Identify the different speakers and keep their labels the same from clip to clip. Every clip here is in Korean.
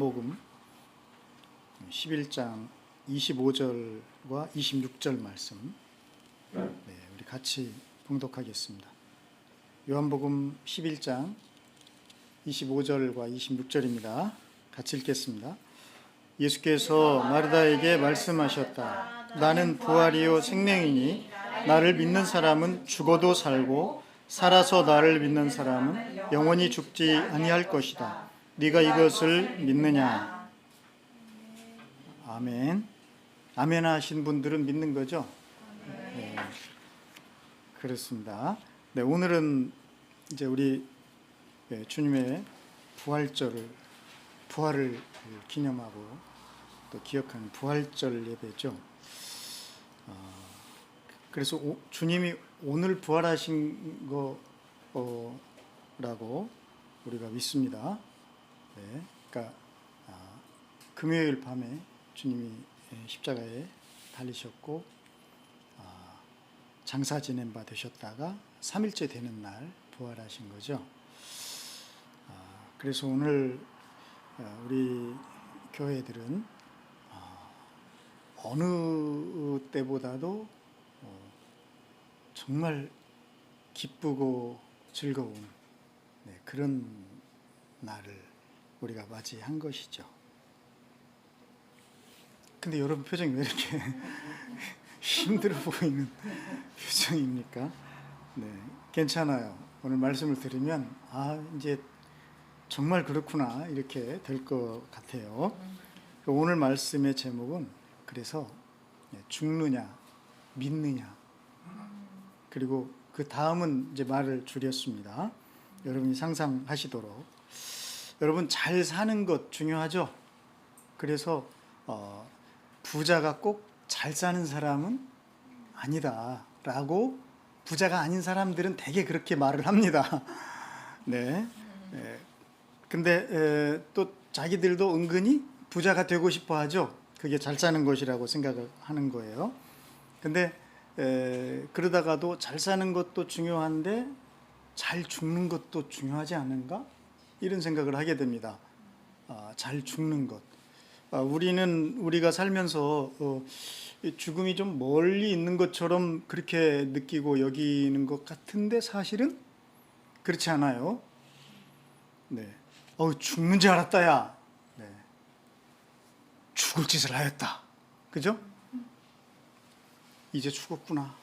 Speaker 1: 요한복음 11장 25절과 26절 말씀, 우리 같이 봉독하겠습니다. 요한복음 11장 25절과 26절입니다. 같이 읽겠습니다. 예수께서 마르다에게 말씀하셨다. 나는 부활이요 생명이니 나를 믿는 사람은 죽어도 살고 살아서 나를 믿는 사람은 영원히 죽지 아니할 것이다. 네가 이것을 믿느냐? 아멘. 아멘 하신 분들은 믿는 거죠? 네. 그렇습니다. 네, 오늘은 이제 우리 주님의 부활을 기념하고 또 기억하는 부활절 예배죠. 그래서 주님이 오늘 부활하신 거라고 우리가 믿습니다. 네, 그러니까 금요일 밤에 주님이 십자가에 달리셨고 장사 지낸 바 되셨다가 3일째 되는 날 부활하신 거죠. 그래서 오늘 우리 교회들은 어느 때보다도 정말 기쁘고 즐거운 그런 날을 우리가 맞이한 것이죠. 근데 여러분 표정이 왜 이렇게 힘들어 보이는 표정입니까? 네, 괜찮아요. 오늘 말씀을 들으면 이제 정말 그렇구나 이렇게 될 것 같아요. 오늘 말씀의 제목은 그래서 죽느냐 믿느냐, 그리고 그 다음은 이제 말을 줄였습니다. 여러분이 상상하시도록. 여러분 잘 사는 것 중요하죠. 그래서 부자가 꼭 잘 사는 사람은 아니다 라고 부자가 아닌 사람들은 대개 그렇게 말을 합니다. 네. 근데 또 자기들도 은근히 부자가 되고 싶어 하죠. 그게 잘 사는 것이라고 생각을 하는 거예요. 근데 그러다가도 잘 사는 것도 중요한데 잘 죽는 것도 중요하지 않은가? 이런 생각을 하게 됩니다. 잘 죽는 것. 우리가 살면서 죽음이 좀 멀리 있는 것처럼 그렇게 느끼고 여기는 것 같은데 사실은 그렇지 않아요. 네. 죽는 줄 알았다, 야. 네. 죽을 짓을 하였다. 그죠? 이제 죽었구나.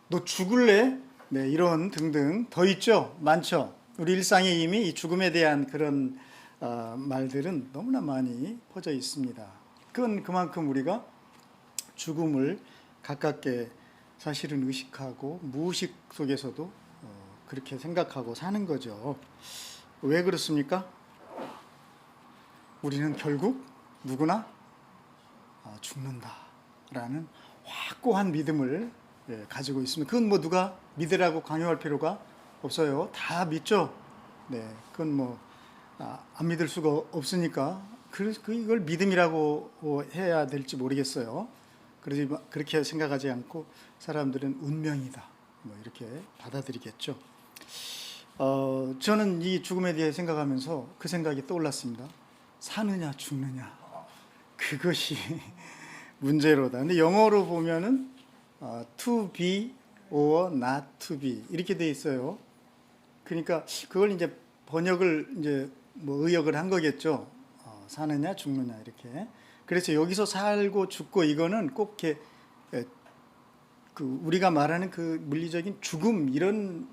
Speaker 1: 너 죽을래? 네, 이런 등등 더 있죠? 많죠? 우리 일상에 이미 이 죽음에 대한 그런 말들은 너무나 많이 퍼져 있습니다. 그건 그만큼 우리가 죽음을 가깝게 사실은 의식하고 무의식 속에서도 그렇게 생각하고 사는 거죠. 왜 그렇습니까? 우리는 결국 누구나 죽는다라는 확고한 믿음을 가지고 있습니다. 그건 뭐 누가 믿으라고 강요할 필요가 없어요. 다 믿죠. 네, 그건 안 믿을 수가 없으니까 이걸 믿음이라고 해야 될지 모르겠어요. 그렇게 생각하지 않고 사람들은 운명이다 이렇게 받아들이겠죠. 저는 이 죽음에 대해 생각하면서 그 생각이 떠올랐습니다. 사느냐 죽느냐, 그것이 문제로다. 근데 영어로 보면은 to be or not to be 이렇게 돼 있어요. 그러니까 그걸 이제 번역을 이제 의역을 한 거겠죠. 사느냐 죽느냐 이렇게. 그래서 여기서 살고 죽고 이거는 꼭 이렇게 우리가 말하는 그 물리적인 죽음 이런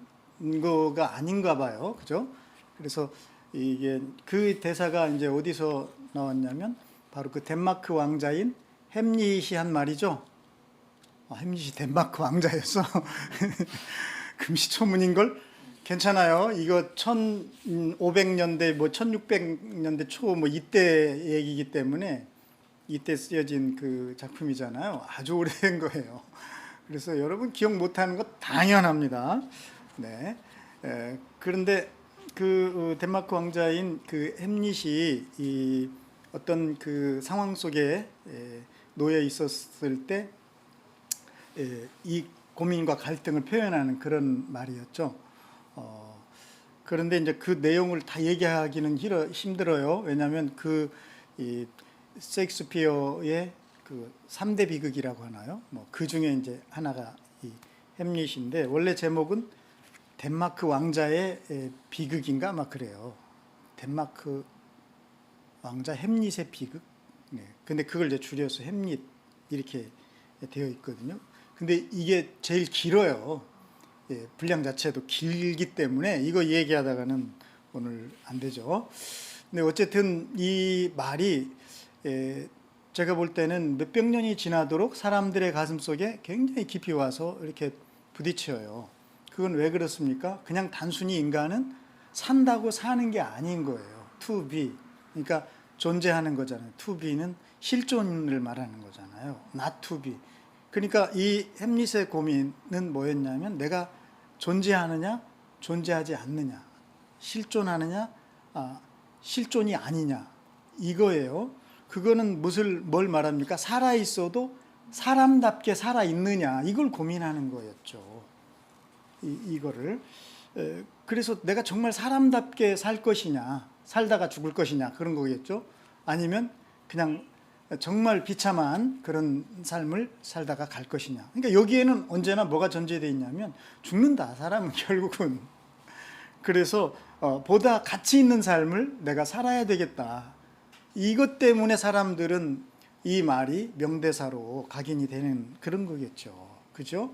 Speaker 1: 거가 아닌가 봐요. 그죠? 그래서 이게 그 대사가 이제 어디서 나왔냐면 바로 그 덴마크 왕자인 햄릿이 한 말이죠. 햄릿이 덴마크 왕자였어. 금시초문인 걸. 괜찮아요. 이거 1500년대 1600년대 초 이때 얘기이기 때문에 이때 쓰여진 그 작품이잖아요. 아주 오래된 거예요. 그래서 여러분 기억 못하는 거 당연합니다. 네. 그런데 그 덴마크 왕자인 그 햄릿이 이 어떤 그 상황 속에 놓여 있었을 때 이 고민과 갈등을 표현하는 그런 말이었죠. 그런데 이제 그 내용을 다 얘기하기는 힘들어요. 왜냐하면 이 셰익스피어의 그 3대 비극이라고 하나요? 뭐 그 중에 이제 하나가 이 햄릿인데, 원래 제목은 덴마크 왕자의 비극인가 막 그래요. 덴마크 왕자 햄릿의 비극. 네. 근데 그걸 이제 줄여서 햄릿 이렇게 되어 있거든요. 근데 이게 제일 길어요. 예, 분량 자체도 길기 때문에 이거 얘기하다가는 오늘 안 되죠. 근데 어쨌든 이 말이 제가 볼 때는 몇백 년이 지나도록 사람들의 가슴 속에 굉장히 깊이 와서 이렇게 부딪혀요. 그건 왜 그렇습니까? 그냥 단순히 인간은 산다고 사는 게 아닌 거예요. to be. 그러니까 존재하는 거잖아요. to be는 실존을 말하는 거잖아요. not to be. 그러니까 이 햄릿의 고민은 뭐였냐면, 내가 존재하느냐, 존재하지 않느냐, 실존하느냐, 실존이 아니냐, 이거예요. 그거는 뭘 말합니까? 살아 있어도 사람답게 살아 있느냐, 이걸 고민하는 거였죠. 이거를. 그래서 내가 정말 사람답게 살 것이냐, 살다가 죽을 것이냐, 그런 거겠죠. 아니면 그냥 정말 비참한 그런 삶을 살다가 갈 것이냐. 그러니까 여기에는 언제나 뭐가 전제되어 있냐면, 죽는다, 사람은 결국은. 그래서 보다 가치 있는 삶을 내가 살아야 되겠다. 이것 때문에 사람들은 이 말이 명대사로 각인이 되는 그런 거겠죠. 그죠?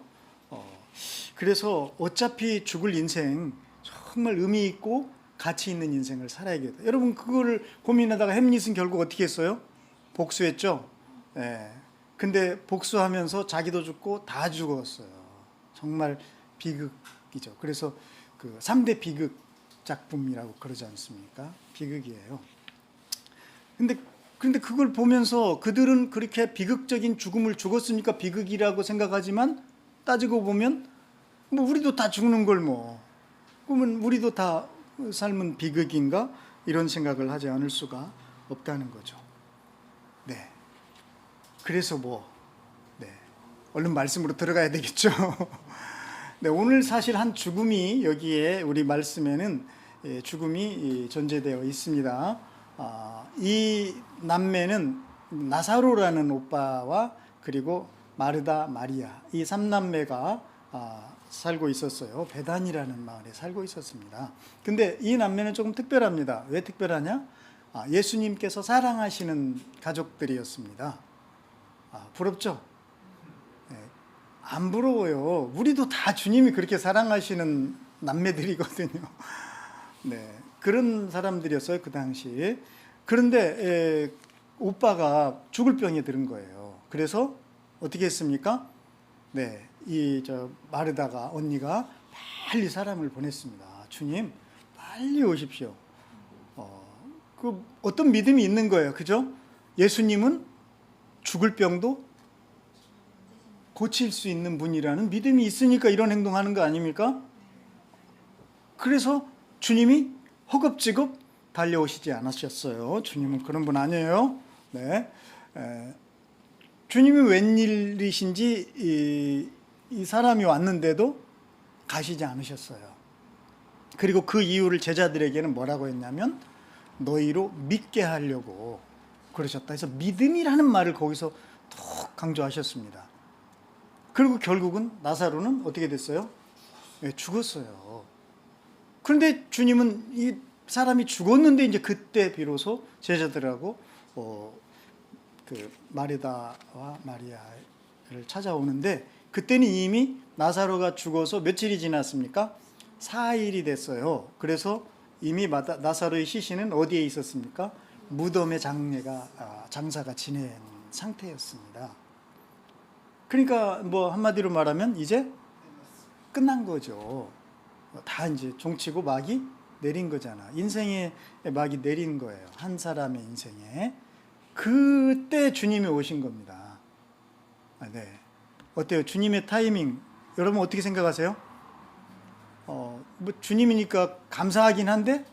Speaker 1: 그래서 어차피 죽을 인생, 정말 의미 있고 가치 있는 인생을 살아야겠다. 여러분, 그거를 고민하다가 햄릿은 결국 어떻게 했어요? 복수했죠. 예. 근데 복수하면서 자기도 죽고 다 죽었어요. 정말 비극이죠. 그래서 그 3대 비극 작품이라고 그러지 않습니까? 비극이에요. 근데 그걸 보면서 그들은 그렇게 비극적인 죽음을 죽었으니까 비극이라고 생각하지만, 따지고 보면 뭐 우리도 다 죽는 걸 뭐, 그러면 우리도 다 삶은 비극인가? 이런 생각을 하지 않을 수가 없다는 거죠. 네. 그래서 네. 얼른 말씀으로 들어가야 되겠죠. 네, 오늘 사실 한 죽음이 여기에 우리 말씀에는 죽음이 존재되어 있습니다. 이 남매는 나사로라는 오빠와 그리고 마르다, 마리아, 이 3남매가 살고 있었어요. 베단이라는 마을에 살고 있었습니다. 근데 이 남매는 조금 특별합니다. 왜 특별하냐? 예수님께서 사랑하시는 가족들이었습니다. 부럽죠? 네, 안 부러워요. 우리도 다 주님이 그렇게 사랑하시는 남매들이거든요. 네, 그런 사람들이었어요, 그 당시. 그런데 오빠가 죽을 병에 들은 거예요. 그래서 어떻게 했습니까? 네, 마르다가, 언니가 빨리 사람을 보냈습니다. 주님, 빨리 오십시오. 어떤 믿음이 있는 거예요. 그죠? 예수님은 죽을 병도 고칠 수 있는 분이라는 믿음이 있으니까 이런 행동하는 거 아닙니까? 그래서 주님이 허겁지겁 달려오시지 않으셨어요. 주님은 그런 분 아니에요. 네. 주님이 웬일이신지 이 사람이 왔는데도 가시지 않으셨어요. 그리고 그 이유를 제자들에게는 뭐라고 했냐면, 너희로 믿게 하려고 그러셨다. 그래서 믿음이라는 말을 거기서 더 강조하셨습니다. 그리고 결국은 나사로는 어떻게 됐어요? 네, 죽었어요. 그런데 주님은 이 사람이 죽었는데 이제 그때 비로소 제자들하고 그 마르다와 마리아를 찾아오는데, 그때는 이미 나사로가 죽어서 며칠이 지났습니까? 4일이 됐어요. 그래서 이미 나사로의 시신은 어디에 있었습니까? 무덤의 장사가 지낸 상태였습니다. 그러니까 뭐 한마디로 말하면 이제 끝난 거죠. 다 이제 종치고 막이 내린 거잖아. 인생의 막이 내린 거예요. 한 사람의 인생에. 그때 주님이 오신 겁니다. 네. 어때요? 주님의 타이밍, 여러분 어떻게 생각하세요? 뭐 주님이니까 감사하긴 한데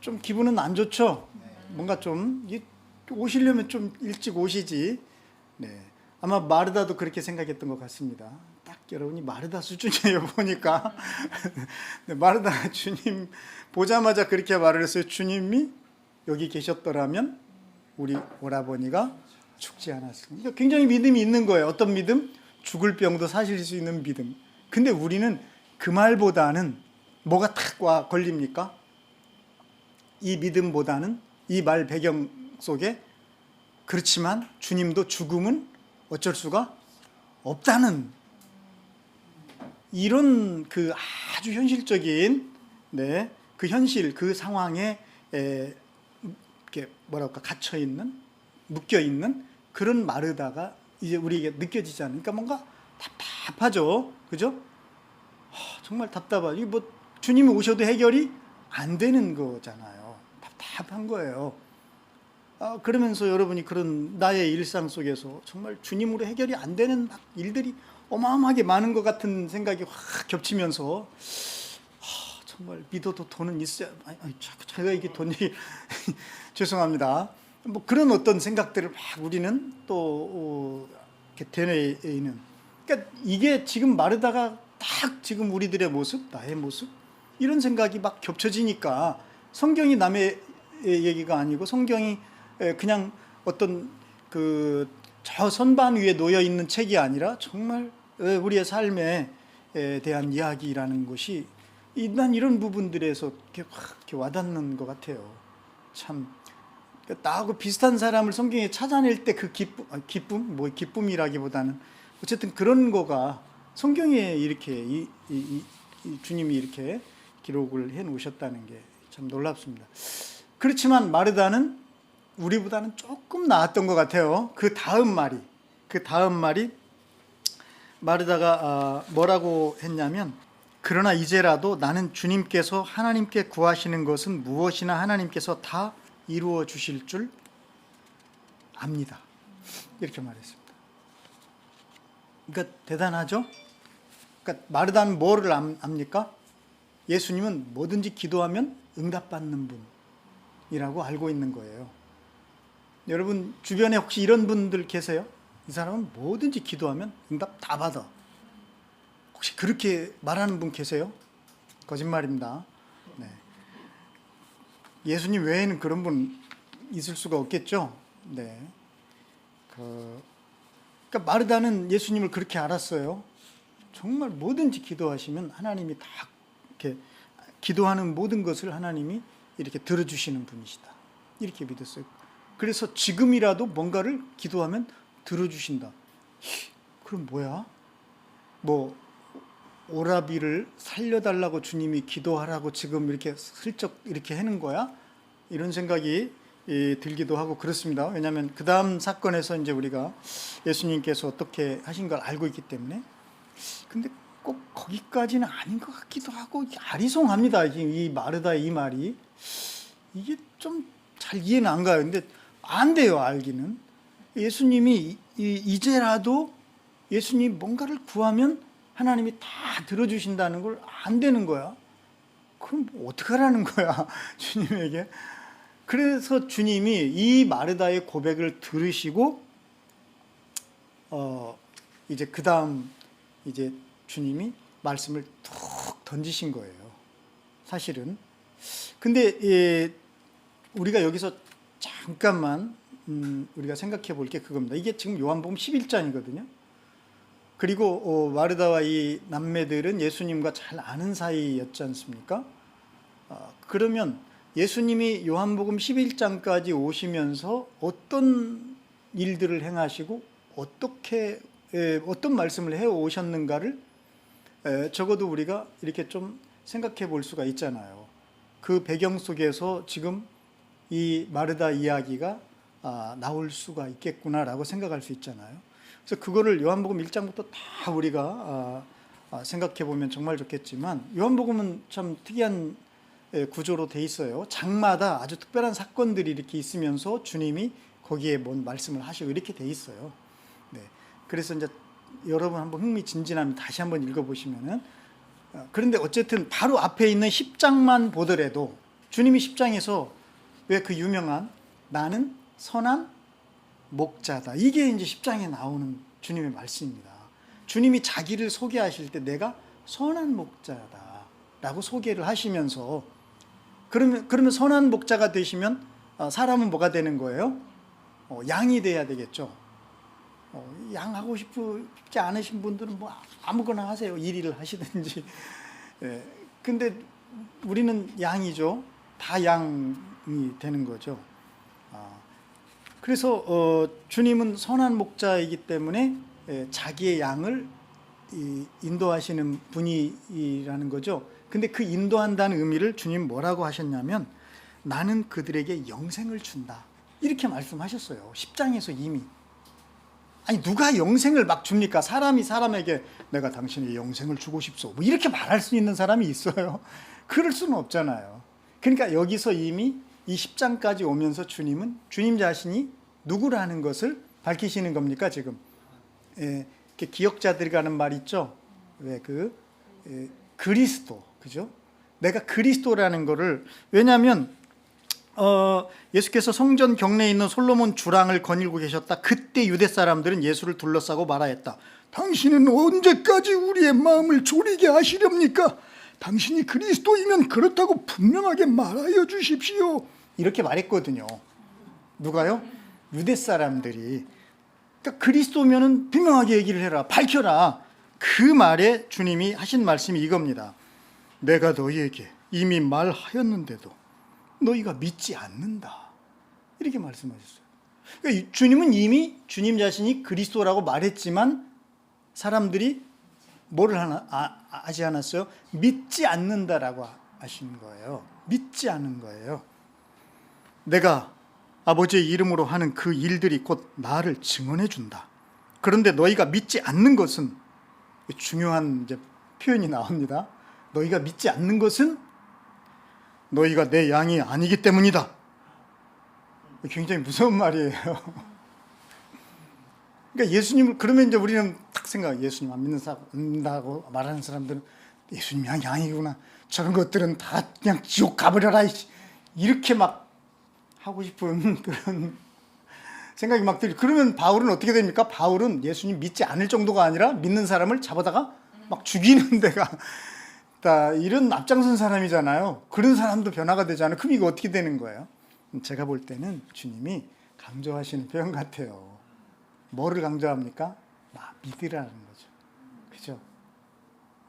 Speaker 1: 좀 기분은 안 좋죠. 뭔가 좀 오시려면 좀 일찍 오시지. 네. 아마 마르다도 그렇게 생각했던 것 같습니다. 딱 여러분이 마르다 수준이에요 보니까. 마르다 주님 보자마자 그렇게 말을 했어요. 주님이 여기 계셨더라면 우리 오라버니가 죽지 않았습니다. 굉장히 믿음이 있는 거예요. 어떤 믿음? 죽을 병도 사실 수 있는 믿음. 근데 우리는 그 말보다는 뭐가 탁 와 걸립니까? 이 믿음보다는 이 말 배경 속에 그렇지만 주님도 죽음은 어쩔 수가 없다는 이런 그 아주 현실적인 그 현실 그 상황에 이렇게 뭐랄까 갇혀 있는 묶여 있는 그런 마르다가 이제 우리에게 느껴지지 않으니까 뭔가 답답하죠, 그죠? 정말 답답하죠. 뭐 주님이 오셔도 해결이 안 되는 거잖아요. 답답한 거예요. 그러면서 여러분이 그런 나의 일상 속에서 정말 주님으로 해결이 안 되는 일들이 어마어마하게 많은 것 같은 생각이 확 겹치면서 정말 믿어도 돈은 있어야 제가 이게 돈 얘기 죄송합니다. 뭐 그런 어떤 생각들을 막 우리는 또 이렇게 되뇌 있는 그러니까 이게 지금 마르다가 딱 지금 우리들의 모습 나의 모습 이런 생각이 막 겹쳐지니까 성경이 남의 얘기가 아니고 성경이 그냥 어떤 그 저 선반 위에 놓여 있는 책이 아니라 정말 우리의 삶에 대한 이야기라는 것이 난 이런 부분들에서 이렇게 확 이렇게 와닿는 것 같아요. 참 나하고 비슷한 사람을 성경에 찾아낼 때 그 기쁨이라기보다는 어쨌든 그런 거가 성경에 이렇게 주님이 이렇게 기록을 해 놓으셨다는 게 참 놀랍습니다. 그렇지만 마르다는 우리보다는 조금 나았던 것 같아요. 그 다음 말이 마르다가 뭐라고 했냐면 그러나 이제라도 나는 주님께서 하나님께 구하시는 것은 무엇이나 하나님께서 다 이루어 주실 줄 압니다. 이렇게 말했습니다. 그러니까 대단하죠? 그러니까 마르다는 뭐를 압니까? 예수님은 뭐든지 기도하면 응답받는 분이라고 알고 있는 거예요. 여러분 주변에 혹시 이런 분들 계세요? 이 사람은 뭐든지 기도하면 응답 다 받아. 혹시 그렇게 말하는 분 계세요? 거짓말입니다. 네. 예수님 외에는 그런 분 있을 수가 없겠죠. 네. 그러니까 마르다는 예수님을 그렇게 알았어요. 정말 뭐든지 기도하시면 하나님이 다 이렇게 기도하는 모든 것을 하나님이 이렇게 들어주시는 분이시다. 이렇게 믿었어요. 그래서 지금이라도 뭔가를 기도하면 들어주신다. 그럼 뭐야? 뭐 오라비를 살려달라고 주님이 기도하라고 지금 이렇게 슬쩍 이렇게 하는 거야? 이런 생각이 들기도 하고 그렇습니다. 왜냐하면 그 다음 사건에서 이제 우리가 예수님께서 어떻게 하신 걸 알고 있기 때문에. 근데 꼭 거기까지는 아닌 것 같기도 하고 아리송합니다. 이 마르다의 이 말이 이게 좀 잘 이해는 안 가요. 근데 안 돼요, 알기는. 예수님이 이제라도 예수님이 뭔가를 구하면 하나님이 다 들어주신다는 걸 안 되는 거야. 그럼 어떡하라는 거야, 주님에게. 그래서 주님이 이 마르다의 고백을 들으시고 이제 그 다음 이제 주님이 말씀을 툭 던지신 거예요. 사실은. 근데 우리가 여기서 잠깐만 우리가 생각해 볼 게 그겁니다. 이게 지금 요한복음 11장이거든요. 그리고 마르다와 이 남매들은 예수님과 잘 아는 사이였지 않습니까? 그러면 예수님이 요한복음 11장까지 오시면서 어떤 일들을 행하시고 어떤 말씀을 해 오셨는가를 적어도 우리가 이렇게 좀 생각해 볼 수가 있잖아요. 그 배경 속에서 지금 이 마르다 이야기가 나올 수가 있겠구나라고 생각할 수 있잖아요. 그래서 그거를 요한복음 1장부터 다 우리가 생각해 보면 정말 좋겠지만 요한복음은 참 특이한 구조로 돼 있어요. 장마다 아주 특별한 사건들이 이렇게 있으면서 주님이 거기에 뭔 말씀을 하시고 이렇게 돼 있어요. 네. 그래서 이제 여러분 한번 흥미진진하면 다시 한번 읽어보시면은 그런데 어쨌든 바로 앞에 있는 10장만 보더라도 주님이 10장에서 왜 그 유명한 나는 선한 목자다. 이게 이제 10장에 나오는 주님의 말씀입니다. 주님이 자기를 소개하실 때 내가 선한 목자다라고 소개를 하시면서 그러면 선한 목자가 되시면 사람은 뭐가 되는 거예요? 양이 돼야 되겠죠. 양 하고 싶지 않으신 분들은 뭐 아무거나 하세요. 일을 하시든지. 근데 우리는 양이죠. 다 양이 되는 거죠. 그래서 주님은 선한 목자이기 때문에 자기의 양을 인도하시는 분이라는 거죠. 근데 그 인도한다는 의미를 주님 뭐라고 하셨냐면 나는 그들에게 영생을 준다. 이렇게 말씀하셨어요. 10장에서 이미. 아니 누가 영생을 막 줍니까? 사람이 사람에게 내가 당신에게 영생을 주고 싶소. 뭐 이렇게 말할 수 있는 사람이 있어요? 그럴 수는 없잖아요. 그러니까 여기서 이미 이 10장까지 오면서 주님은 주님 자신이 누구라는 것을 밝히시는 겁니까 지금? 기억자들이 가는 말 있죠. 그리스도, 그죠? 내가 그리스도라는 거를 왜냐하면 예수께서 성전 경내에 있는 솔로몬 주랑을 거닐고 계셨다. 그때 유대 사람들은 예수를 둘러싸고 말하였다. 당신은 언제까지 우리의 마음을 졸이게 하시렵니까? 당신이 그리스도이면 그렇다고 분명하게 말하여 주십시오. 이렇게 말했거든요. 누가요? 유대 사람들이. 그러니까 그리스도면은 분명하게 얘기를 해라, 밝혀라. 그 말에 주님이 하신 말씀이 이겁니다. 내가 너희에게 이미 말하였는데도 너희가 믿지 않는다. 이렇게 말씀하셨어요. 그러니까 주님은 이미 주님 자신이 그리스도라고 말했지만 사람들이 뭐를 하지 않았어요? 믿지 않는다라고 하시는 거예요. 믿지 않는 거예요. 내가 아버지의 이름으로 하는 그 일들이 곧 나를 증언해 준다. 그런데 너희가 믿지 않는 것은, 중요한 이제 표현이 나옵니다. 너희가 믿지 않는 것은 너희가 내 양이 아니기 때문이다. 굉장히 무서운 말이에요. 그러니까 예수님을, 그러면 이제 우리는 딱 예수님 안 믿는다고 말하는 사람들은 예수님 양이 아니구나. 저런 것들은 다 그냥 지옥 가버려라. 이렇게 막 하고 싶은 그런 생각이 막 들어요. 그러면 바울은 어떻게 됩니까? 바울은 예수님 믿지 않을 정도가 아니라 믿는 사람을 잡아다가 막 죽이는 데가 이런 앞장선 사람이잖아요. 그런 사람도 변화가 되잖아요. 그럼 이거 어떻게 되는 거예요? 제가 볼 때는 주님이 강조하시는 표현 같아요. 뭐를 강조합니까? 믿으라는 거죠. 그죠?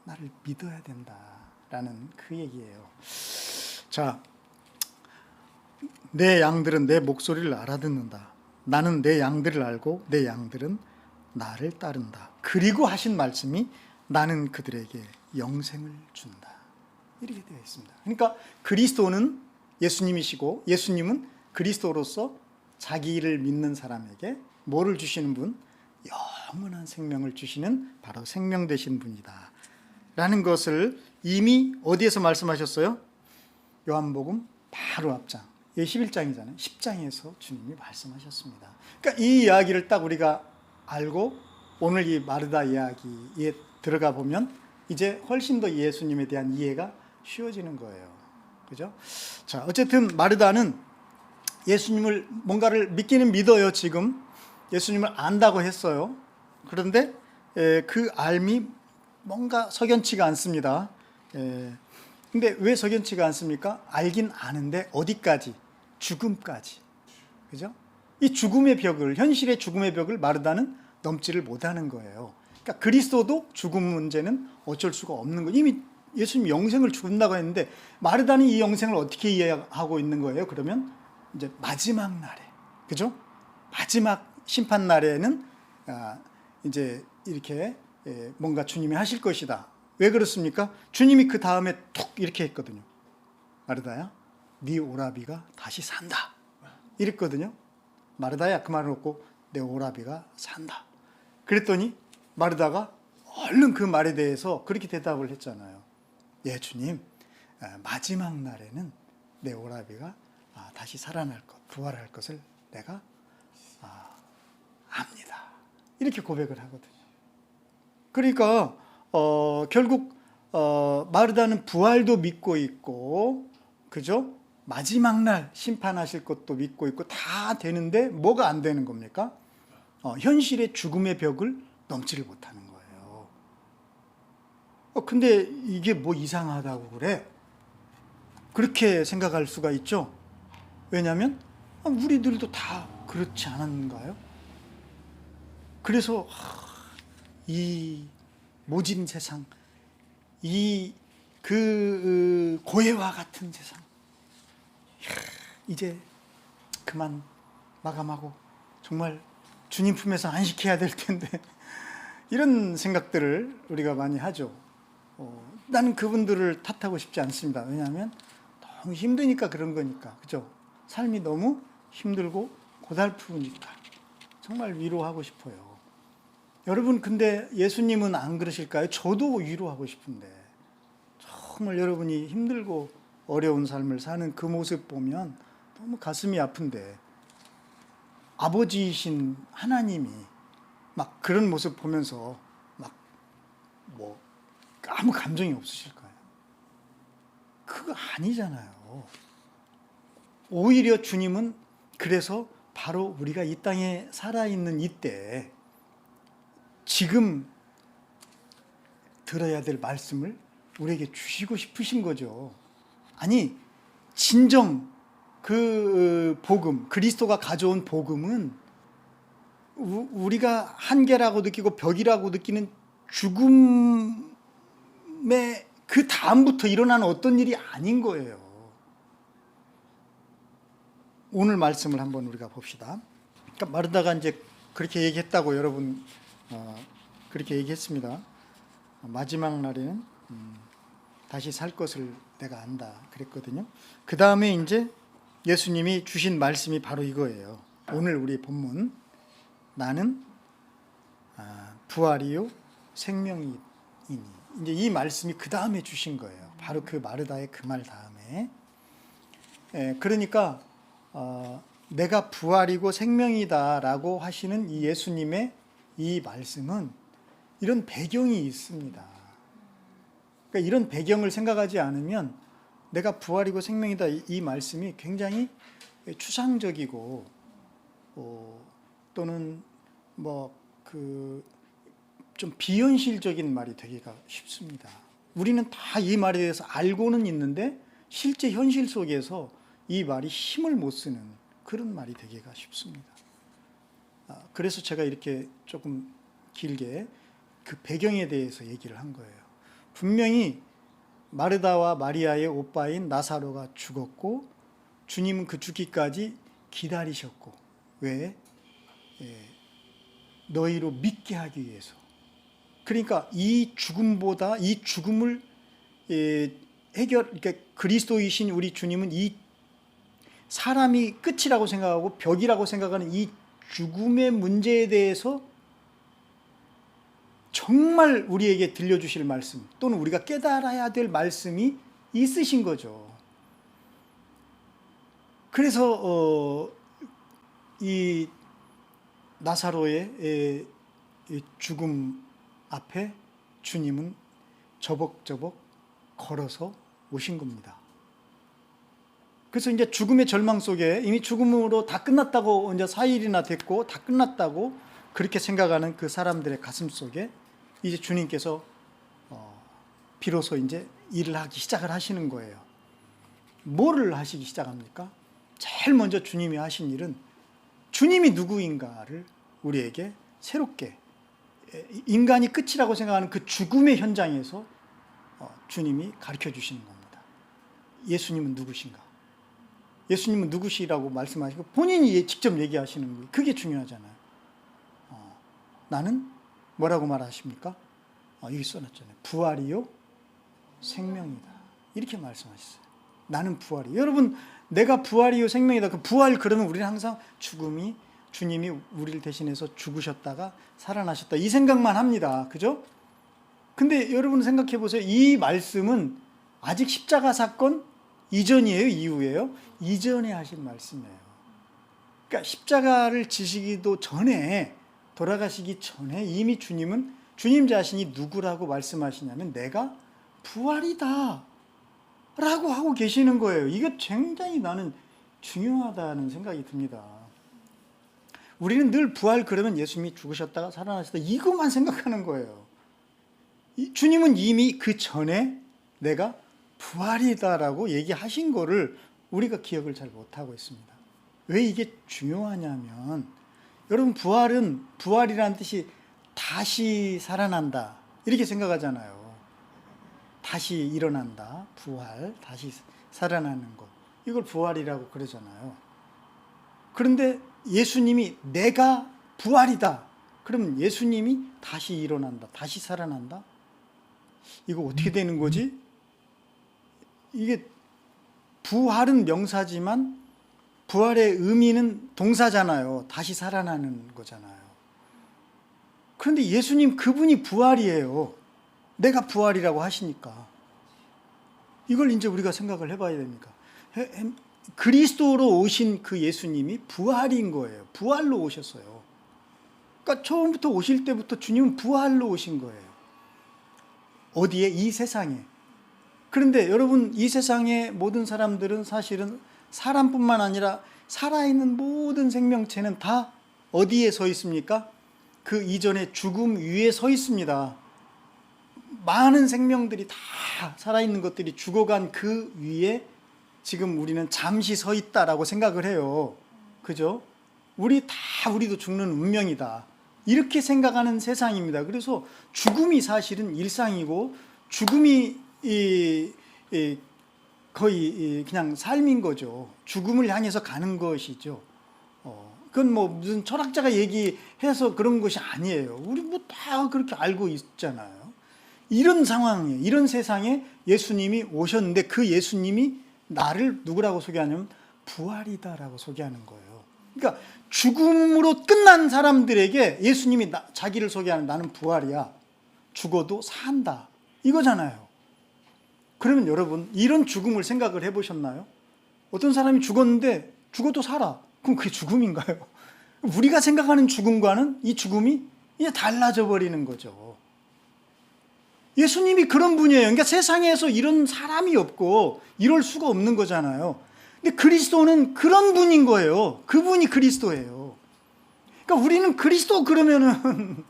Speaker 1: 나를 믿어야 된다라는 그 얘기예요. 자, 내 양들은 내 목소리를 알아듣는다. 나는 내 양들을 알고 내 양들은 나를 따른다. 그리고 하신 말씀이 나는 그들에게 영생을 준다. 이렇게 되어 있습니다. 그러니까 그리스도는 예수님이시고 예수님은 그리스도로서 자기를 믿는 사람에게 뭐를 주시는 분? 영원한 생명을 주시는 바로 생명 되신 분이다 라는 것을 이미 어디에서 말씀하셨어요? 요한복음 바로 앞장, 11장이잖아요. 10장에서 주님이 말씀하셨습니다. 그러니까 이 이야기를 딱 우리가 알고 오늘 이 마르다 이야기에 들어가 보면 이제 훨씬 더 예수님에 대한 이해가 쉬워지는 거예요. 그죠? 자, 어쨌든 마르다는 예수님을 뭔가를 믿기는 믿어요. 지금 예수님을 안다고 했어요. 그런데 그 알미 뭔가 석연치가 않습니다. 근데 왜 석연치가 않습니까? 알긴 아는데 어디까지? 죽음까지. 그죠? 이 죽음의 벽을, 현실의 죽음의 벽을 마르다는 넘지를 못하는 거예요. 그러니까 그리스도도 죽음 문제는 어쩔 수가 없는 거예요. 이미 예수님 영생을 죽는다고 했는데 마르다는 이 영생을 어떻게 이해하고 있는 거예요? 그러면 이제 마지막 날에, 그죠? 마지막 심판 날에는 이제 이렇게 뭔가 주님이 하실 것이다. 왜 그렇습니까? 주님이 그 다음에 툭 이렇게 했거든요. 마르다야, 네 오라비가 다시 산다. 이랬거든요. 마르다야, 그 말을 놓고 내 오라비가 산다. 그랬더니 마르다가 얼른 그 말에 대해서 그렇게 대답을 했잖아요. 예, 주님, 마지막 날에는 내 오라비가 다시 살아날 것, 부활할 것을 내가 압니다. 이렇게 고백을 하거든요. 그러니까 결국 마르다는 부활도 믿고 있고, 그죠? 마지막 날 심판하실 것도 믿고 있고 다 되는데 뭐가 안 되는 겁니까? 현실의 죽음의 벽을 넘지를 못하는 거예요. 근데 이게 뭐 이상하다고 그래? 그렇게 생각할 수가 있죠. 왜냐하면 우리들도 다 그렇지 않은가요? 그래서 이 모진 세상, 이 그 고해와 같은 세상, 이제 그만 마감하고 정말 주님 품에서 안식해야 될 텐데 이런 생각들을 우리가 많이 하죠. 나는 그분들을 탓하고 싶지 않습니다. 왜냐하면 너무 힘드니까 그런 거니까, 그죠? 삶이 너무 힘들고 고달프니까 정말 위로하고 싶어요. 여러분, 근데 예수님은 안 그러실까요? 저도 위로하고 싶은데 정말 여러분이 힘들고 어려운 삶을 사는 그 모습 보면 너무 가슴이 아픈데 아버지이신 하나님이 막 그런 모습 보면서 막 뭐 아무 감정이 없으실까요? 그거 아니잖아요. 오히려 주님은 그래서 바로 우리가 이 땅에 살아있는 이때 지금 들어야 될 말씀을 우리에게 주시고 싶으신 거죠. 아니, 진정 그 복음, 그리스도가 가져온 복음은 우리가 한계라고 느끼고 벽이라고 느끼는 죽음의 그 다음부터 일어나는 어떤 일이 아닌 거예요. 오늘 말씀을 한번 우리가 봅시다. 그러니까 마르다가 이제 그렇게 얘기했다고 여러분 그렇게 얘기했습니다. 마지막 날에는 다시 살 것을 내가 안다 그랬거든요. 그 다음에 이제 예수님이 주신 말씀이 바로 이거예요. 오늘 우리 본문, 나는 부활이요 생명이니. 이제 이 말씀이 그 다음에 주신 거예요. 바로 그 마르다의 그 말 다음에. 그러니까 내가 부활이고 생명이다라고 하시는 이 예수님의 이 말씀은 이런 배경이 있습니다. 그러니까 이런 배경을 생각하지 않으면 내가 부활이고 생명이다 이 말씀이 굉장히 추상적이고 또는 뭐 좀 비현실적인 말이 되기가 쉽습니다. 우리는 다 이 말에 대해서 알고는 있는데 실제 현실 속에서 이 말이 힘을 못 쓰는 그런 말이 되기가 쉽습니다. 그래서 제가 이렇게 조금 길게 그 배경에 대해서 얘기를 한 거예요. 분명히 마르다와 마리아의 오빠인 나사로가 죽었고 주님은 그 죽기까지 기다리셨고, 왜? 너희로 믿게 하기 위해서. 그러니까 이 죽음보다 이 죽음을 그러니까 그리스도이신 우리 주님은 이 사람이 끝이라고 생각하고 벽이라고 생각하는 이 죽음의 문제에 대해서 정말 우리에게 들려주실 말씀 또는 우리가 깨달아야 될 말씀이 있으신 거죠. 그래서 이 나사로의 죽음 앞에 주님은 저벅저벅 걸어서 오신 겁니다. 그래서 이제 죽음의 절망 속에 이미 죽음으로 다 끝났다고, 이제 4일이나 됐고 다 끝났다고 그렇게 생각하는 그 사람들의 가슴 속에 이제 주님께서 비로소 이제 일을 하기 시작을 하시는 거예요. 뭐를 하시기 시작합니까? 제일 먼저 주님이 하신 일은 주님이 누구인가를 우리에게 새롭게, 인간이 끝이라고 생각하는 그 죽음의 현장에서 주님이 가르쳐 주시는 겁니다. 예수님은 누구신가? 예수님은 누구시라고 말씀하시고 본인이 직접 얘기하시는 거예요. 그게 중요하잖아요. 나는 뭐라고 말하십니까? 여기 써놨잖아요. 부활이요 생명이다. 이렇게 말씀하셨어요. 나는 부활이요. 여러분, 내가 부활이요 생명이다. 그 부활, 그러면 우리는 항상 죽음이, 주님이 우리를 대신해서 죽으셨다가 살아나셨다, 이 생각만 합니다. 그죠? 근데 여러분 생각해 보세요. 이 말씀은 아직 십자가 사건 이전이에요, 이후예요? 이전에 하신 말씀이에요. 그러니까 십자가를 지시기도 전에, 돌아가시기 전에 이미 주님은 주님 자신이 누구라고 말씀하시냐면 내가 부활이다 라고 하고 계시는 거예요. 이게 굉장히 나는 중요하다는 생각이 듭니다. 우리는 늘 부활 그러면 예수님이 죽으셨다가 살아나셨다 이것만 생각하는 거예요. 주님은 이미 그 전에 내가 부활이다라고 얘기하신 거를 우리가 기억을 잘 못하고 있습니다. 왜 이게 중요하냐면, 여러분, 부활이라는 뜻이 다시 살아난다 이렇게 생각하잖아요. 다시 일어난다, 부활, 다시 살아나는 것, 이걸 부활이라고 그러잖아요. 그런데 예수님이 내가 부활이다, 그러면 예수님이 다시 일어난다, 다시 살아난다? 이거 어떻게 되는 거지? 이게 부활은 명사지만 부활의 의미는 동사잖아요. 다시 살아나는 거잖아요. 그런데 예수님 그분이 부활이에요. 내가 부활이라고 하시니까. 이걸 이제 우리가 생각을 해봐야 됩니까? 그리스도로 오신 그 예수님이 부활인 거예요. 부활로 오셨어요. 그러니까 처음부터 오실 때부터 주님은 부활로 오신 거예요. 어디에? 이 세상에. 그런데 여러분, 이 세상의 모든 사람들은 사실은 사람뿐만 아니라 살아있는 모든 생명체는 다 어디에 서 있습니까? 그 이전에 죽음 위에 서 있습니다. 많은 생명들이 다 살아있는 것들이 죽어간 그 위에 지금 우리는 잠시 서 있다라고 생각을 해요. 그죠? 우리도 죽는 운명이다, 이렇게 생각하는 세상입니다. 그래서 죽음이 사실은 일상이고, 죽음이 거의 그냥 삶인 거죠. 죽음을 향해서 가는 것이죠. 그건 뭐 무슨 철학자가 얘기해서 그런 것이 아니에요. 우리 뭐 다 그렇게 알고 있잖아요. 이런 상황에, 이런 세상에 예수님이 오셨는데, 그 예수님이 나를 누구라고 소개하냐면 부활이다라고 소개하는 거예요. 그러니까 죽음으로 끝난 사람들에게 예수님이 자기를 소개하는, 나는 부활이야, 죽어도 산다, 이거잖아요. 그러면 여러분, 이런 죽음을 생각을 해보셨나요? 어떤 사람이 죽었는데 죽어도 살아. 그럼 그게 죽음인가요? 우리가 생각하는 죽음과는 이 죽음이 이제 달라져 버리는 거죠. 예수님이 그런 분이에요. 그러니까 세상에서 이런 사람이 없고 이럴 수가 없는 거잖아요. 근데 그리스도는 그런 분인 거예요. 그분이 그리스도예요. 그러니까 우리는 그리스도 그러면은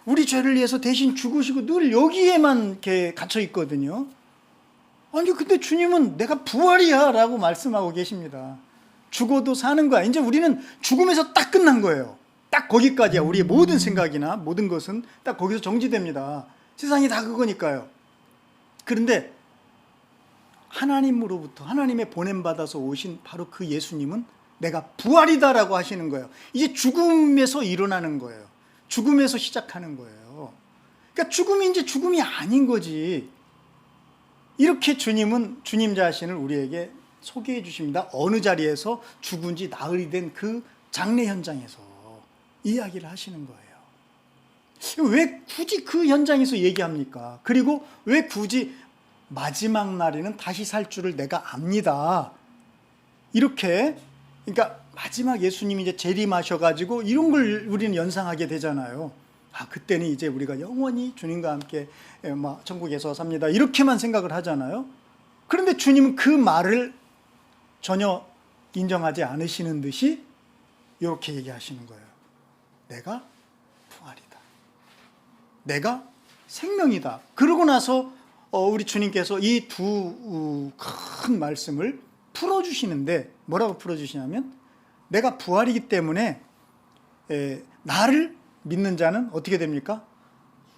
Speaker 1: 우리 죄를 위해서 대신 죽으시고 늘 여기에만 이렇게 갇혀 있거든요. 아니, 근데 주님은 내가 부활이야 라고 말씀하고 계십니다. 죽어도 사는 거야. 이제 우리는 죽음에서 딱 끝난 거예요. 딱 거기까지야. 우리의 모든 생각이나 모든 것은 딱 거기서 정지됩니다. 세상이 다 그거니까요. 그런데 하나님으로부터, 하나님의 보냄받아서 오신 바로 그 예수님은 내가 부활이다라고 하시는 거예요. 이제 죽음에서 일어나는 거예요. 죽음에서 시작하는 거예요. 그러니까 죽음이 이제 죽음이 아닌 거지. 이렇게 주님은 주님 자신을 우리에게 소개해 주십니다. 어느 자리에서 죽은 지 나흘이 된 그 장례 현장에서 이야기를 하시는 거예요. 왜 굳이 그 현장에서 얘기합니까? 그리고 왜 굳이 마지막 날에는 다시 살 줄을 내가 압니다, 이렇게, 그러니까 마지막 예수님이 이제 재림하셔가지고 이런 걸 우리는 연상하게 되잖아요. 그때는 이제 우리가 영원히 주님과 함께 천국에서 삽니다, 이렇게만 생각을 하잖아요. 그런데 주님은 그 말을 전혀 인정하지 않으시는 듯이 이렇게 얘기하시는 거예요. 내가 부활이다, 내가 생명이다. 그러고 나서 우리 주님께서 이 두 큰 말씀을 풀어주시는데, 뭐라고 풀어주시냐면, 내가 부활이기 때문에 나를 믿는 자는 어떻게 됩니까?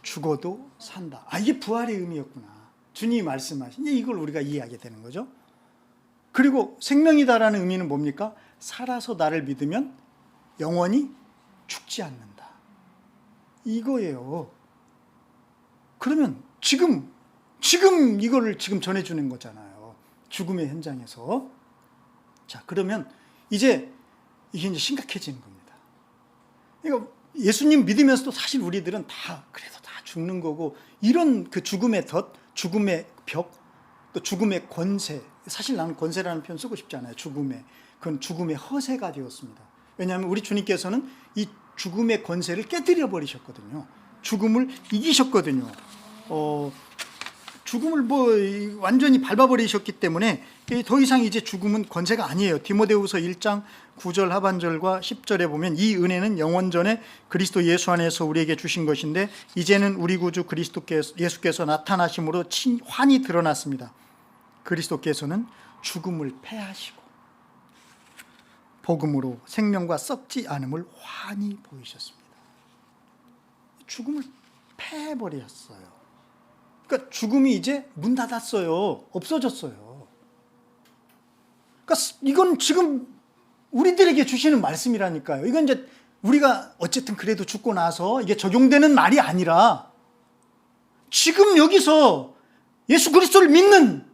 Speaker 1: 죽어도 산다. 이게 부활의 의미였구나. 주님이 말씀하신, 이걸 우리가 이해하게 되는 거죠. 그리고 생명이다라는 의미는 뭡니까? 살아서 나를 믿으면 영원히 죽지 않는다, 이거예요. 그러면 지금 이거를 지금 전해주는 거잖아요. 죽음의 현장에서. 자, 그러면 이게 이제 심각해지는 겁니다. 그러니까 예수님 믿으면서도 사실 우리들은 다 그래도 다 죽는 거고, 이런 그 죽음의 덫, 죽음의 벽, 또 죽음의 권세, 사실 나는 권세라는 표현 쓰고 싶지 않아요. 그건 죽음의 허세가 되었습니다. 왜냐하면 우리 주님께서는 이 죽음의 권세를 깨뜨려 버리셨거든요. 죽음을 이기셨거든요. 죽음을 완전히 밟아버리셨기 때문에 더 이상 이제 죽음은 권세가 아니에요. 디모데후서 1장 9절 하반절과 10절에 보면 이 은혜는 영원전에 그리스도 예수 안에서 우리에게 주신 것인데 이제는 우리 구주 예수께서 나타나심으로 환히 드러났습니다. 그리스도께서는 죽음을 패하시고 복음으로 생명과 썩지 않음을 환히 보이셨습니다. 죽음을 패해버렸어요. 그러니까 죽음이 이제 문 닫았어요. 없어졌어요. 그러니까 이건 지금 우리들에게 주시는 말씀이라니까요. 이건 이제 우리가 어쨌든 그래도 죽고 나서 이게 적용되는 말이 아니라 지금 여기서 예수 그리스도를 믿는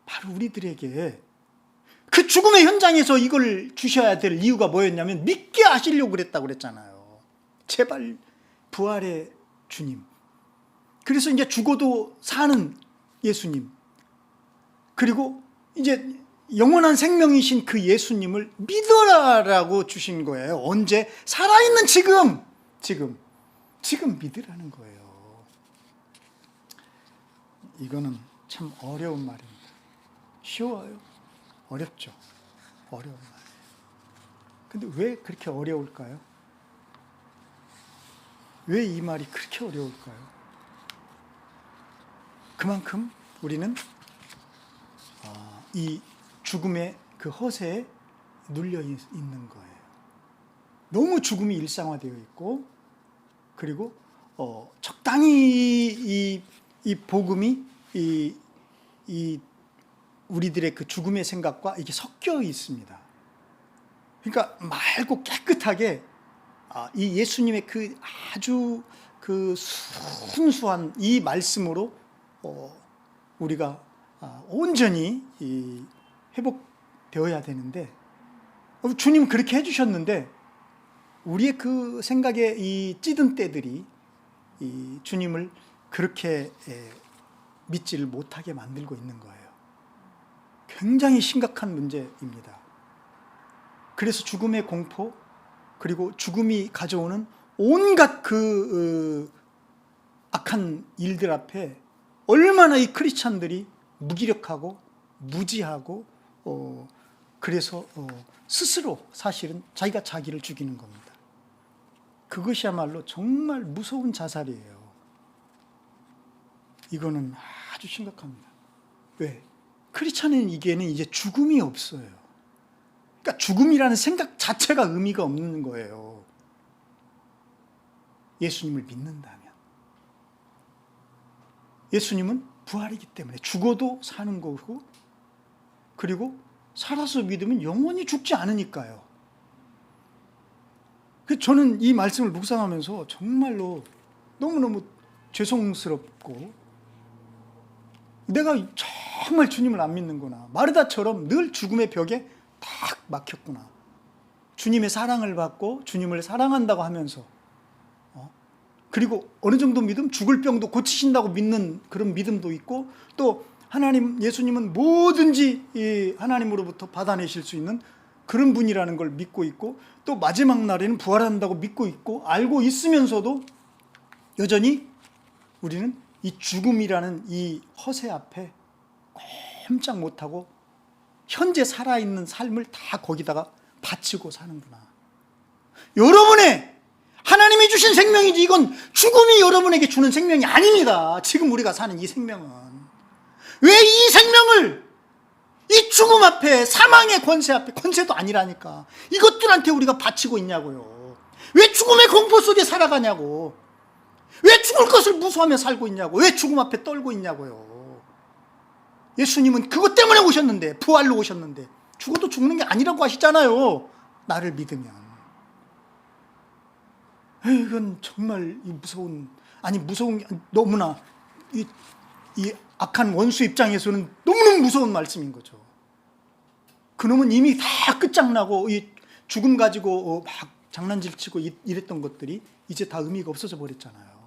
Speaker 1: 바로 우리들에게 그 죽음의 현장에서 이걸 주셔야 될 이유가 뭐였냐면 믿게 하시려고 그랬다고 그랬잖아요. 제발 부활의 주님. 그래서 이제 죽어도 사는 예수님, 그리고 이제 영원한 생명이신 그 예수님을 믿어라라고 주신 거예요. 언제? 살아있는 지금 믿으라는 거예요. 이거는 참 어려운 말입니다. 쉬워요? 어렵죠. 어려운 말이에요. 근데 왜 그렇게 어려울까요? 왜 이 말이 그렇게 어려울까요? 그만큼 우리는 이 죽음의 그 허세에 눌려 있는 거예요. 너무 죽음이 일상화되어 있고, 그리고 적당히 이 복음이 이 우리들의 그 죽음의 생각과 이게 섞여 있습니다. 그러니까 맑고 깨끗하게 이 예수님의 그 아주 그 순수한 이 말씀으로 우리가 온전히 회복되어야 되는데, 주님 그렇게 해주셨는데 우리의 그 생각의 이 찌든 때들이 이 주님을 그렇게 믿지를 못하게 만들고 있는 거예요. 굉장히 심각한 문제입니다. 그래서 죽음의 공포, 그리고 죽음이 가져오는 온갖 그 악한 일들 앞에 얼마나 이 크리스찬들이 무기력하고 무지하고 그래서 스스로 사실은 자기가 자기를 죽이는 겁니다. 그것이야말로 정말 무서운 자살이에요. 이거는 아주 심각합니다. 왜? 크리스찬에게는 이제 죽음이 없어요. 그러니까 죽음이라는 생각 자체가 의미가 없는 거예요. 예수님을 믿는다면. 예수님은 부활이기 때문에 죽어도 사는 거고, 그리고 살아서 믿으면 영원히 죽지 않으니까요. 저는 이 말씀을 묵상하면서 정말로 너무너무 죄송스럽고, 내가 정말 주님을 안 믿는구나. 마르다처럼 늘 죽음의 벽에 딱 막혔구나. 주님의 사랑을 받고 주님을 사랑한다고 하면서, 그리고 어느 정도 믿음, 죽을 병도 고치신다고 믿는 그런 믿음도 있고, 또 하나님, 예수님은 뭐든지 하나님으로부터 받아내실 수 있는 그런 분이라는 걸 믿고 있고, 또 마지막 날에는 부활한다고 믿고 있고 알고 있으면서도 여전히 우리는 이 죽음이라는 이 허세 앞에 꼼짝 못하고 현재 살아있는 삶을 다 거기다가 바치고 사는구나. 여러분의 하나님이 주신 생명이지, 이건 죽음이 여러분에게 주는 생명이 아닙니다. 지금 우리가 사는 이 생명은. 왜 이 생명을 이 죽음 앞에, 사망의 권세 앞에, 권세도 아니라니까, 이것들한테 우리가 바치고 있냐고요. 왜 죽음의 공포 속에 살아가냐고. 왜 죽을 것을 무서워하며 살고 있냐고. 왜 죽음 앞에 떨고 있냐고요. 예수님은 그것 때문에 오셨는데, 부활로 오셨는데, 죽어도 죽는 게 아니라고 하시잖아요. 나를 믿으면. 이건 정말 무서운 게 너무나 이 악한 원수 입장에서는 너무너무 무서운 말씀인 거죠. 그놈은 이미 다 끝장나고 이 죽음 가지고 막 장난질 치고 이랬던 것들이 이제 다 의미가 없어져 버렸잖아요.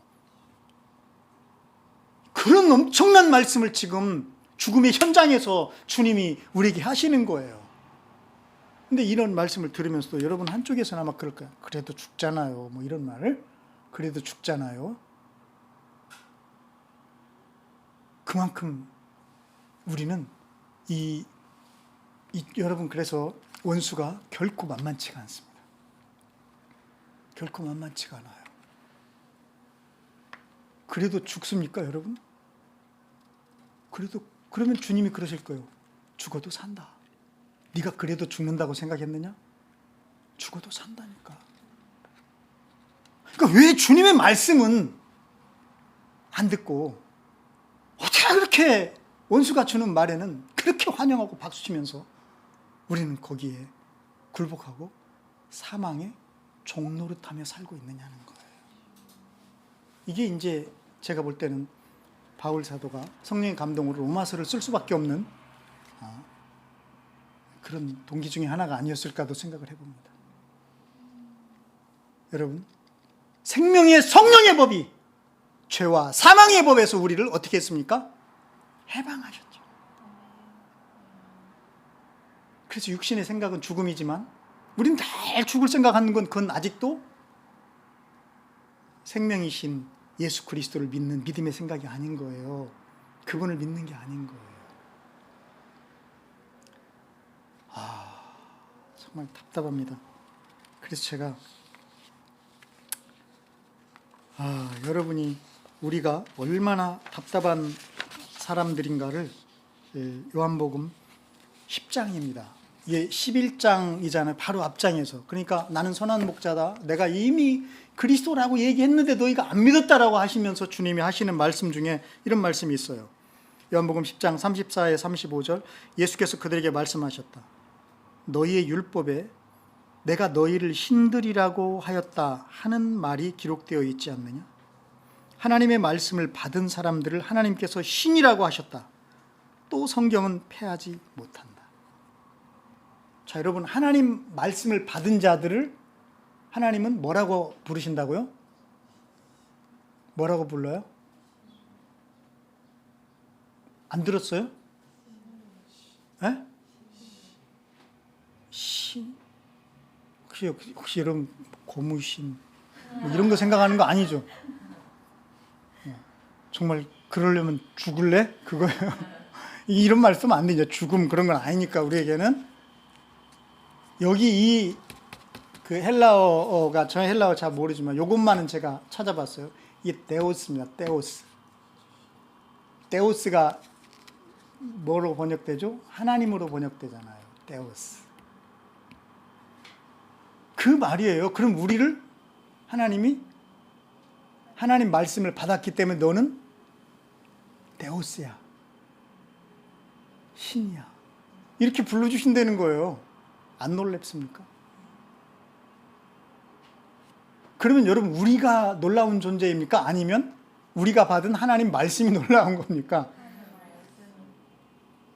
Speaker 1: 그런 엄청난 말씀을 지금 죽음의 현장에서 주님이 우리에게 하시는 거예요. 근데 이런 말씀을 들으면서도 여러분 한쪽에서는 아마 그럴 거야. 그래도 죽잖아요. 뭐 이런 말을. 그래도 죽잖아요. 그만큼 우리는 여러분, 그래서 원수가 결코 만만치가 않습니다. 결코 만만치가 않아요. 그래도 죽습니까, 여러분? 그러면 주님이 그러실 거예요. 죽어도 산다. 네가 그래도 죽는다고 생각했느냐? 죽어도 산다니까. 그러니까 왜 주님의 말씀은 안 듣고 어떻게 그렇게 원수가 주는 말에는 그렇게 환영하고 박수치면서 우리는 거기에 굴복하고 사망의 종노릇하며 살고 있느냐는 거예요. 이게 이제 제가 볼 때는 바울 사도가 성령의 감동으로 로마서를 쓸 수밖에 없는 그런 동기 중에 하나가 아니었을까도 생각을 해봅니다. 여러분, 생명의 성령의 법이 죄와 사망의 법에서 우리를 어떻게 했습니까? 해방하셨죠. 그래서 육신의 생각은 죽음이지만 우리는 늘 죽을 생각하는 건 그건 아직도 생명이신 예수 그리스도를 믿는 믿음의 생각이 아닌 거예요. 그분을 믿는 게 아닌 거예요. 정말 답답합니다. 그래서 제가 여러분이 우리가 얼마나 답답한 사람들인가를 요한복음 10장입니다. 이게 11장이잖아요. 바로 앞장에서. 그러니까 나는 선한 목자다. 내가 이미 그리스도라고 얘기했는데 너희가 안 믿었다라고 하시면서 주님이 하시는 말씀 중에 이런 말씀이 있어요. 요한복음 10장 34에 35절 예수께서 그들에게 말씀하셨다. 너희의 율법에 내가 너희를 신들이라고 하였다 하는 말이 기록되어 있지 않느냐? 하나님의 말씀을 받은 사람들을 하나님께서 신이라고 하셨다. 또 성경은 패하지 못한다. 자, 여러분, 하나님 말씀을 받은 자들을 하나님은 뭐라고 부르신다고요? 뭐라고 불러요? 안 들었어요? 에? 신? 혹시 여러분 고무신 뭐 이런 거 생각하는 거 아니죠? 정말 그러려면 죽을래? 그거예요. 이런 말 쓰면 안 되죠. 죽음 그런 건 아니니까 우리에게는. 여기 그 헬라어가, 저 헬라어 잘 모르지만 요것만은 제가 찾아봤어요. 이게 데오스입니다. 데오스. 데오스가 뭐로 번역되죠? 하나님으로 번역되잖아요. 데오스. 그 말이에요. 그럼 우리를 하나님이 하나님 말씀을 받았기 때문에 너는 데오스야. 신이야. 이렇게 불러주신다는 거예요. 안 놀랍습니까? 그러면 여러분, 우리가 놀라운 존재입니까? 아니면 우리가 받은 하나님 말씀이 놀라운 겁니까?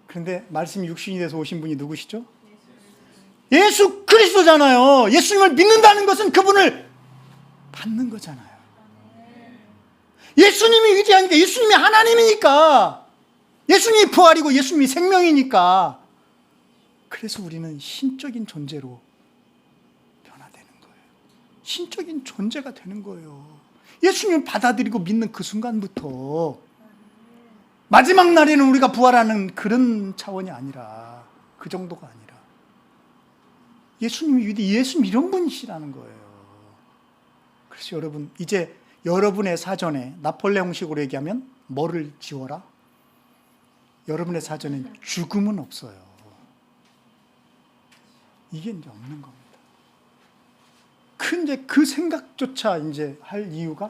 Speaker 1: 그런데 말씀이 육신이 돼서 오신 분이 누구시죠? 예수 그리스도잖아요. 예수님을 믿는다는 것은 그분을 받는 거잖아요. 예수님이 위대하니까, 예수님이 하나님이니까, 예수님이 부활이고 예수님이 생명이니까, 그래서 우리는 신적인 존재로 변화되는 거예요. 신적인 존재가 되는 거예요. 예수님을 받아들이고 믿는 그 순간부터 마지막 날에는 우리가 부활하는 그런 차원이 아니라, 그 정도가 아니라 예수님이 위대해, 예수님 이런 분이시라는 거예요. 그래서 여러분, 이제 여러분의 사전에 나폴레옹식으로 얘기하면 뭐를 지워라? 여러분의 사전엔 죽음은 없어요. 이게 이제 없는 겁니다. 이제 그 생각조차 이제 할 이유가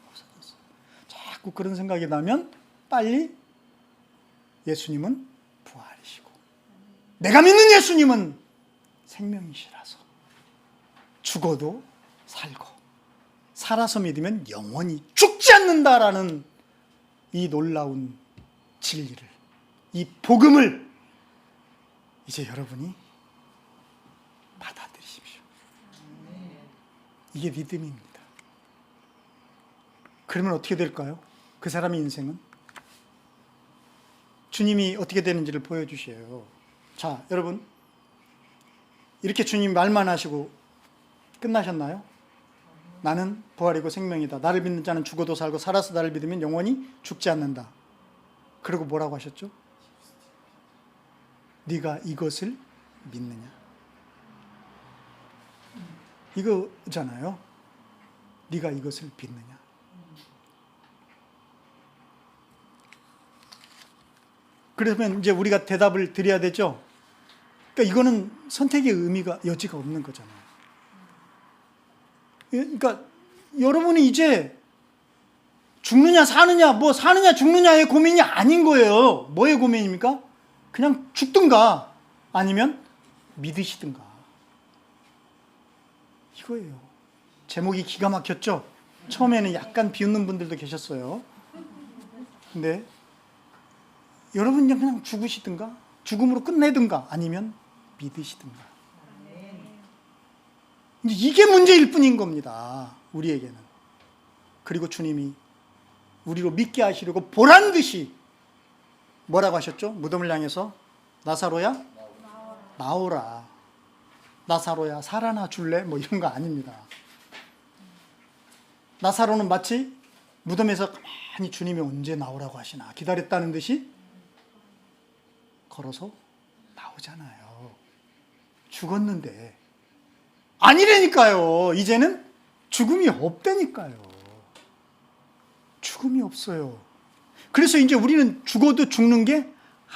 Speaker 1: 없어졌어요. 자꾸 그런 생각이 나면 빨리 예수님은 부활이시고 내가 믿는 예수님은 생명이시라서 죽어도 살고 살아서 믿으면 영원히 죽지 않는다라는 이 놀라운 진리를, 이 복음을 이제 여러분이 받아들이십시오. 이게 믿음입니다. 그러면 어떻게 될까요? 그 사람의 인생은 주님이 어떻게 되는지를 보여주셔요. 자, 여러분, 이렇게 주님 말만 하시고 끝나셨나요? 나는 부활이고 생명이다. 나를 믿는 자는 죽어도 살고 살아서 나를 믿으면 영원히 죽지 않는다. 그리고 뭐라고 하셨죠? 네가 이것을 믿느냐? 이거잖아요. 네가 이것을 믿느냐? 그러면 이제 우리가 대답을 드려야 되죠. 그러니까 이거는 선택의 의미가 여지가 없는 거잖아요. 그러니까 여러분이 이제 죽느냐 사느냐, 뭐 사느냐 죽느냐의 고민이 아닌 거예요. 뭐의 고민입니까? 그냥 죽든가 아니면 믿으시든가. 이거예요. 제목이 기가 막혔죠? 처음에는 약간 비웃는 분들도 계셨어요. 근데 여러분 그냥 죽으시든가 죽음으로 끝내든가 아니면 믿으시든가. 이게 문제일 뿐인 겁니다. 우리에게는. 그리고 주님이 우리로 믿게 하시려고 보란 듯이 뭐라고 하셨죠? 무덤을 향해서 나사로야 나오라. 나사로야 살아나 줄래? 뭐 이런 거 아닙니다. 나사로는 마치 무덤에서 가만히 주님이 언제 나오라고 하시나 기다렸다는 듯이 걸어서 나오잖아요. 죽었는데 아니라니까요. 이제는 죽음이 없다니까요. 죽음이 없어요. 그래서 이제 우리는 죽어도 죽는 게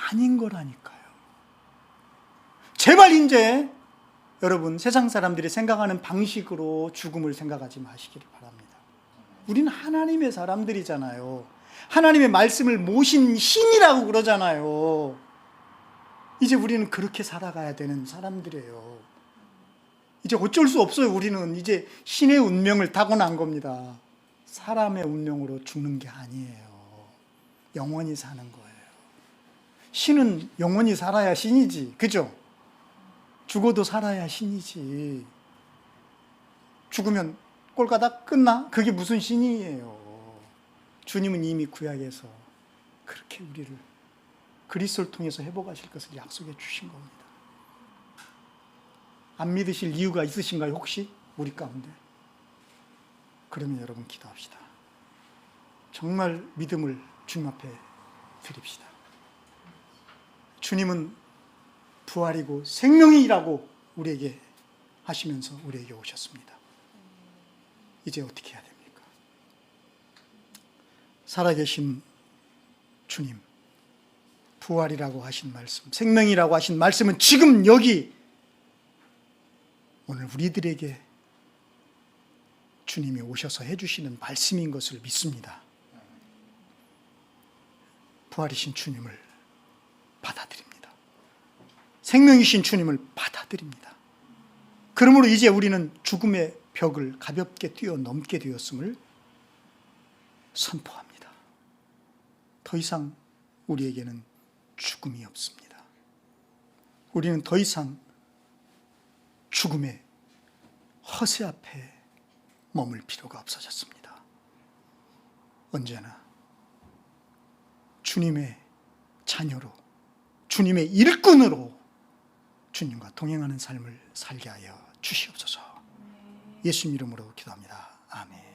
Speaker 1: 아닌 거라니까요. 제발 이제 여러분 세상 사람들이 생각하는 방식으로 죽음을 생각하지 마시기를 바랍니다. 우리는 하나님의 사람들이잖아요. 하나님의 말씀을 모신 신이라고 그러잖아요. 이제 우리는 그렇게 살아가야 되는 사람들이에요. 이제 어쩔 수 없어요. 우리는 이제 신의 운명을 타고난 겁니다. 사람의 운명으로 죽는 게 아니에요. 영원히 사는 거예요. 신은 영원히 살아야 신이지. 그죠? 죽어도 살아야 신이지. 죽으면 꼴가닥 끝나? 그게 무슨 신이에요. 주님은 이미 구약에서 그렇게 우리를 그리스도를 통해서 회복하실 것을 약속해 주신 겁니다. 안 믿으실 이유가 있으신가요? 혹시 우리 가운데? 그러면 여러분 기도합시다. 정말 믿음을 주님 앞에 드립시다. 주님은 부활이고 생명이라고 우리에게 하시면서 우리에게 오셨습니다. 이제 어떻게 해야 됩니까? 살아계신 주님, 부활이라고 하신 말씀, 생명이라고 하신 말씀은 지금 여기 오늘 우리들에게 주님이 오셔서 해주시는 말씀인 것을 믿습니다. 부활이신 주님을 받아들입니다. 생명이신 주님을 받아들입니다. 그러므로 이제 우리는 죽음의 벽을 가볍게 뛰어넘게 되었음을 선포합니다. 더 이상 우리에게는 죽음이 없습니다. 우리는 더 이상 죽음의 허세 앞에 머물 필요가 없어졌습니다. 언제나 주님의 자녀로, 주님의 일꾼으로 주님과 동행하는 삶을 살게 하여 주시옵소서. 예수님 이름으로 기도합니다. 아멘.